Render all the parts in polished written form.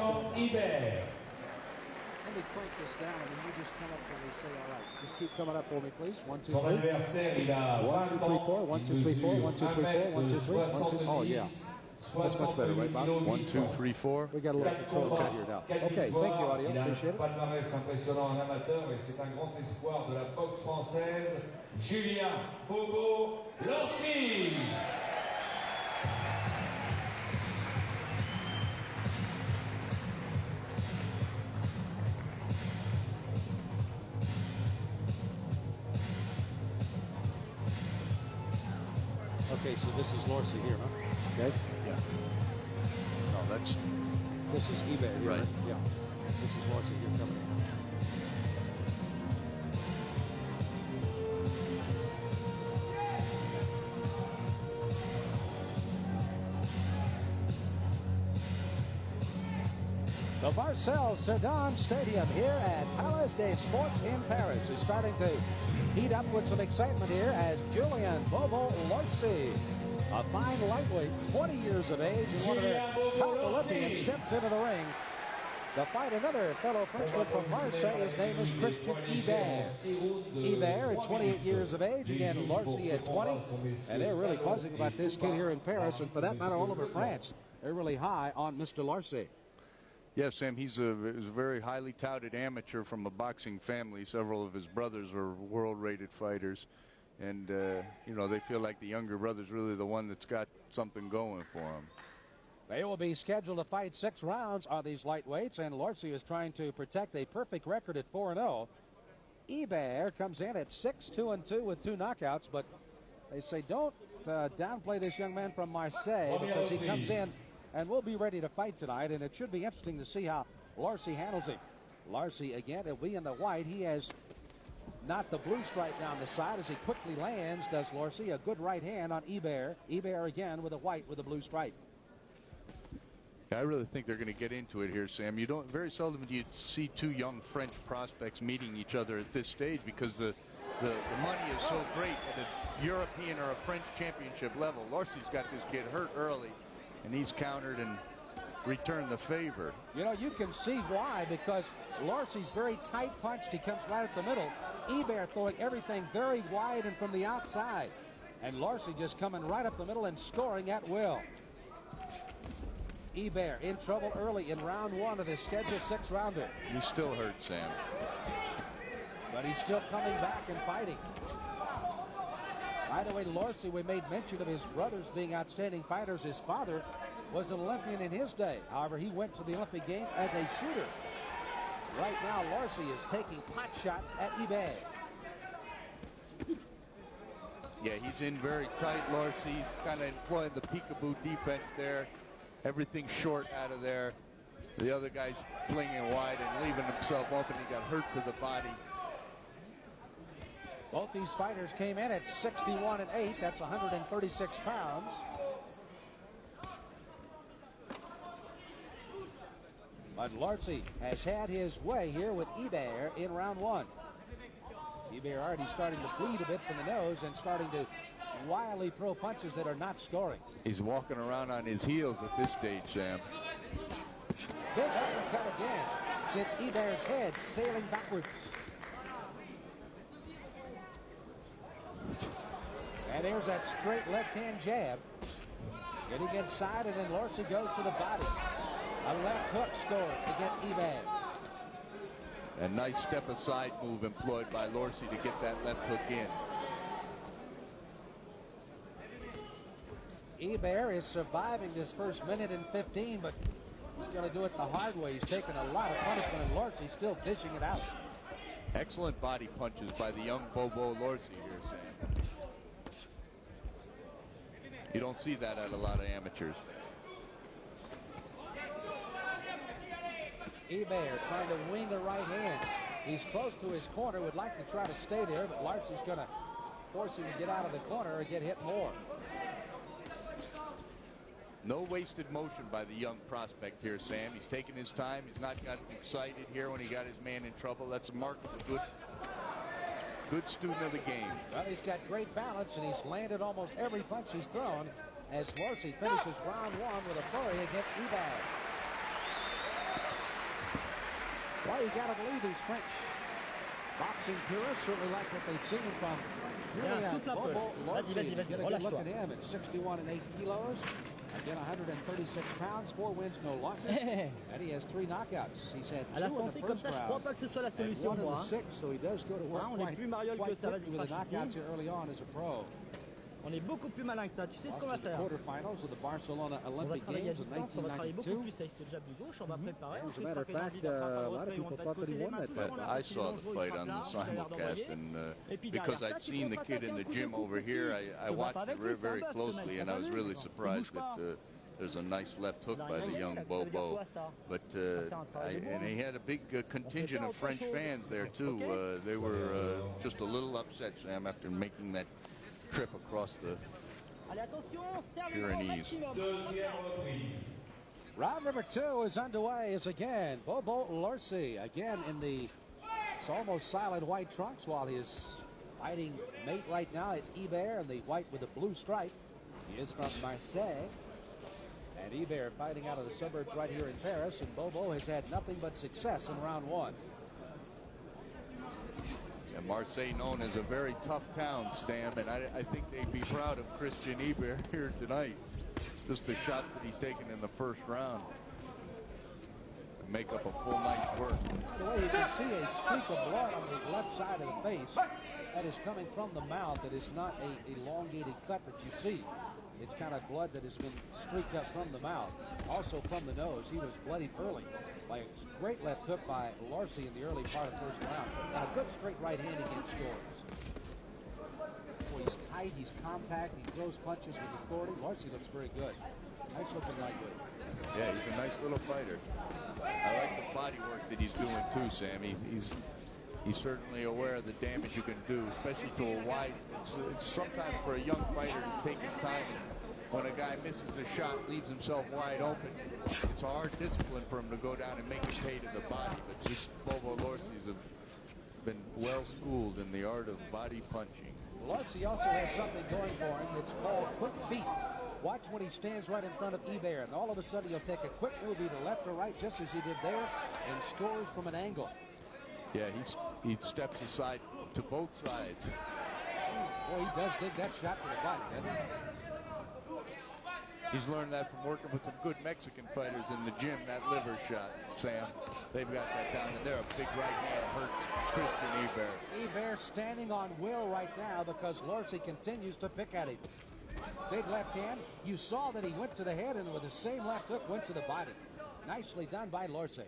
Christian Ibert. Let me crank this down and then you just come up when we say all right. Just keep coming up for me, please. 1, 2, 3. Son adversaire, il a 1, 2, 3, 4. 1, 2, 3, 4. 1, 2, 3, 4. 1, 2, 3. 1, 2. Oh, yeah. That's much better, right, Bob? 1, 2, 3, 4. We got a little control cut here now. Okay, thank you, audio. Appreciate it. Palmarès impressionnant en amateur et c'est un grand espoir de la boxe française, Julien Bobo Lancy. Okay, so this is Lorcy here, huh? Okay. Yeah. No, this is eBay here, right? Yeah. This is Lorcy here coming in. The Marcel Cerdan Stadium here at Palais des Sports in Paris is starting to heat up with some excitement here as Julien Bobo Lorcy, a fine lightweight, 20 years of age, and one of their top Olympians, steps into the ring to fight another fellow Frenchman from Marseille. His name is Christian Ibert. Ibert at 28 years of age, again Lorcy at 20, and they're really buzzing about this kid here in Paris, and for that matter all over France. They're really high on Mr. Lorcy. Yes, Sam, he's a very highly touted amateur from a boxing family. Several of his brothers were world-rated fighters. And, you know, they feel like the younger brother's really the one that's got something going for him. They will be scheduled to fight 6 rounds on these lightweights, and Lorcy is trying to protect a perfect record at 4-0. Ibert comes in at 6-2-2 with 2 knockouts, but they say don't downplay this young man from Marseille because he comes in and we'll be ready to fight tonight, and it should be interesting to see how Lorcy handles him. Lorcy, again, will be in the white. He has not the blue stripe down the side as he quickly lands, does Lorcy. A good right hand on Ibert. Ibert again with a white with a blue stripe. I really think they're going to get into it here, Sam. You don't very seldom do you see 2 young French prospects meeting each other at this stage because the money is so great at a European or a French championship level. Lorcy's got this kid hurt early, and he's countered and returned the favor. You know, you can see why, because Lorcy's very tight punched. He comes right at the middle. Ibert throwing everything very wide and from the outside. And Lorcy just coming right up the middle and scoring at will. Ibert in trouble early in round 1 of this scheduled 6-rounder. He's still hurt, Sam. But he's still coming back and fighting. By the way, Lorcy, we made mention of his brothers being outstanding fighters. His father was an Olympian in his day. However, he went to the Olympic Games as a shooter. Right now, Lorcy is taking pot shots at Ibert. Yeah, he's in very tight, Lorcy. He's kind of employing the peekaboo defense there. Everything short out of there. The other guy's flinging wide and leaving himself open. He got hurt to the body. Both these fighters came in at 61-8. That's 136 pounds. But Lorcy has had his way here with Ibert in round 1. Ibert already starting to bleed a bit from the nose and starting to wildly throw punches that are not scoring. He's walking around on his heels at this stage, Sam. Big uppercut again, since Ibert's head sailing backwards. And there's that straight left-hand jab. Getting inside, and then Lorcy goes to the body. A left hook scores against Ibert. A nice step-aside move employed by Lorcy to get that left hook in. Ibert is surviving this first minute and 15, but he's going to do it the hard way. He's taking a lot of punishment, and Lorcy's still dishing it out. Excellent body punches by the young Bobo Lorcy here, Sam. You don't see that at a lot of amateurs. Ibert trying to wing the right hand. He's close to his corner, would like to try to stay there, but Lorcy's going to force him to get out of the corner or get hit more. No wasted motion by the young prospect here, Sam. He's taking his time. He's not gotten excited here when he got his man in trouble. That's a mark of a good student of the game. Well, he's got great balance, and he's landed almost every punch he's thrown as Lorcy finishes round 1 with a flurry against Ibert. Well, you got to believe these French boxing purists certainly like what they've seen from Juillet. Bobo Lorcy. Get a good look at him at 61 and 8 kilos. Again, 136 pounds, 4 wins, no losses. And he has 3 knockouts. He's had 2 in the first round. And 1 in the 6th, so he does go to work quite quickly with the knockouts here early on as a pro. On est beaucoup plus malin que ça. Tu sais ce qu'on va faire. Quarterfinals of the Barcelona Olympic Games in 1992. As a matter of fact, a lot of people thought that he won that fight. I saw the fight on the simulcast, and because I'd seen the kid in the gym over here, I watched it very closely, and I was really surprised that there's a nice left hook by the young Bobo. But and he had a big contingent of French fans there too. They were just a little upset, Sam, after making that trip across the Pyrenees. Round number 2 is underway as again Bobo Lorcy again in the almost silent white trunks, while his fighting mate right now is Ibert in the white with a blue stripe. He is from Marseille. And Ibert fighting out of the suburbs right here in Paris, and Bobo has had nothing but success in round 1. And Marseille known as a very tough town, Stam, and I think they'd be proud of Christian Ibert here tonight. Just the shots that he's taken in the first round make up a full night's work. The way you can see a streak of blood on the left side of the face that is coming from the mouth. It is not a elongated cut that you see. It's kind of blood that has been streaked up from the mouth. Also from the nose. He was bloodied early by a great left hook by Lorcy in the early part of the first round. And a good straight right hand against scores. Well, he's tight, he's compact, he throws punches with authority. Lorcy looks very good. Nice looking lightweight. Yeah, he's a nice little fighter. I like the body work that he's doing too, Sam. He's certainly aware of the damage you can do, especially to a wide. It's sometimes for a young fighter to take his time. When a guy misses a shot, leaves himself wide open, it's a hard discipline for him to go down and make it pay to the body. But just Bobo Lorcy's have been well schooled in the art of body punching. Lorcy also has something going for him that's called quick feet. Watch when he stands right in front of Ibert, and all of a sudden he'll take a quick move either left or right, just as he did there, and scores from an angle. Yeah, he steps aside to both sides. Boy, he does dig that shot to the body, doesn't he? He's learned that from working with some good Mexican fighters in the gym, that liver shot, Sam. They've got that down, and there a big right hand hurts Christian Ibert. Ibert standing on will right now because Lorcy continues to pick at him. Big left hand. You saw that he went to the head, and with the same left hook went to the body. Nicely done by Lorcy.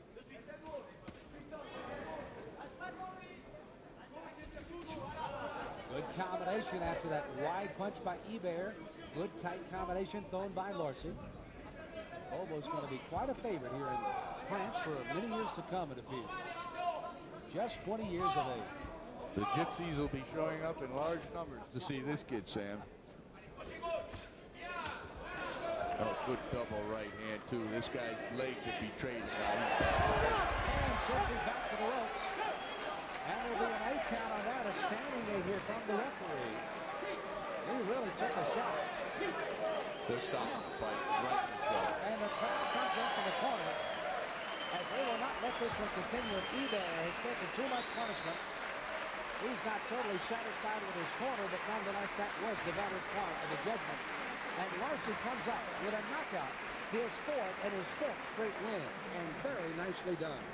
Good combination after that wide punch by Ibert. Good tight combination thrown by Lorcy. Bobo's going to be quite a favorite here in France for many years to come, it appears. Just 20 years of age. The Gypsies will be showing up in large numbers to see this kid, Sam. Oh, good double right hand, too. This guy's legs have betrayed him now. And searching back to the ropes. And there'll be an 8 count on that. A standing 8 here from the referee. He really took a shot. They're stopping the fight, rightly so. And the towel comes up in the corner. As they will not let this one continue. Ibert has taken too much punishment. He's not totally satisfied with his corner, but nonetheless, that was the better part of the judgment. And Lorcy comes up with a knockout, his 4th and his 5th straight win, and very nicely done.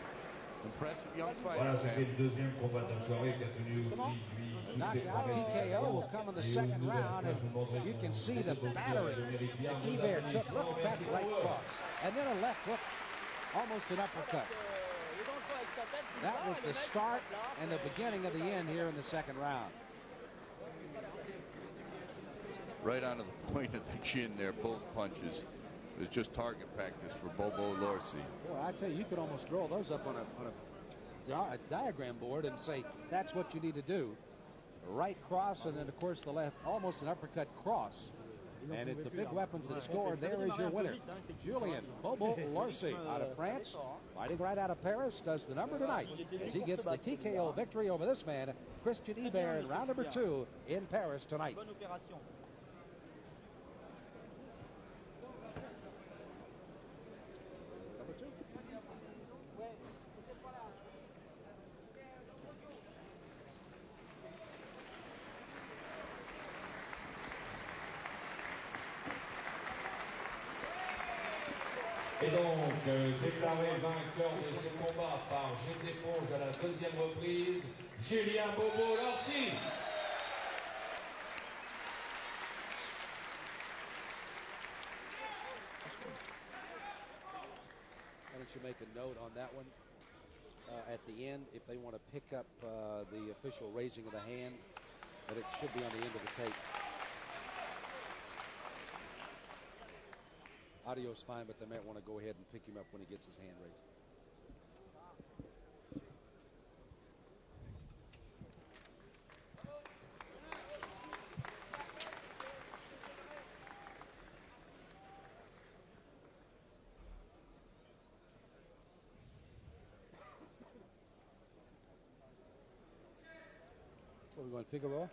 Impressive young fighter. Voilà, c'était le deuxième combat de la soirée qui a tenu aussi, lui, toutes ses Knockout TKO will come in the second round, and you can see the battery that Ibert took. Look at that right cross. And then a left hook, almost an uppercut. That was the start and the beginning of the end here in the second round. Right onto the point of the chin there, both punches. It was just target practice for Bobo Lorcy. Boy, I tell you, you could almost roll those up on a diagram board and say that's what you need to do. Right cross, and then of course the left, almost an uppercut cross. And it's the big weapons that scored. There is your winner, Julian Bobo Lorcy out of France, fighting right out of Paris, does the number tonight as he gets the TKO victory over this man, Christian Ibert, in round number 2 in Paris tonight. Et donc, déclaré vainqueur de ce combat par jet d'éponge à la deuxième reprise, Julien Bobo Lorcy. Why don't you make a note on that one at the end if they want to pick up the official raising of the hand, but it should be on the end of the tape. Audio's fine, but they might want to go ahead and pick him up when he gets his hand raised. Where are we going, Figueroa?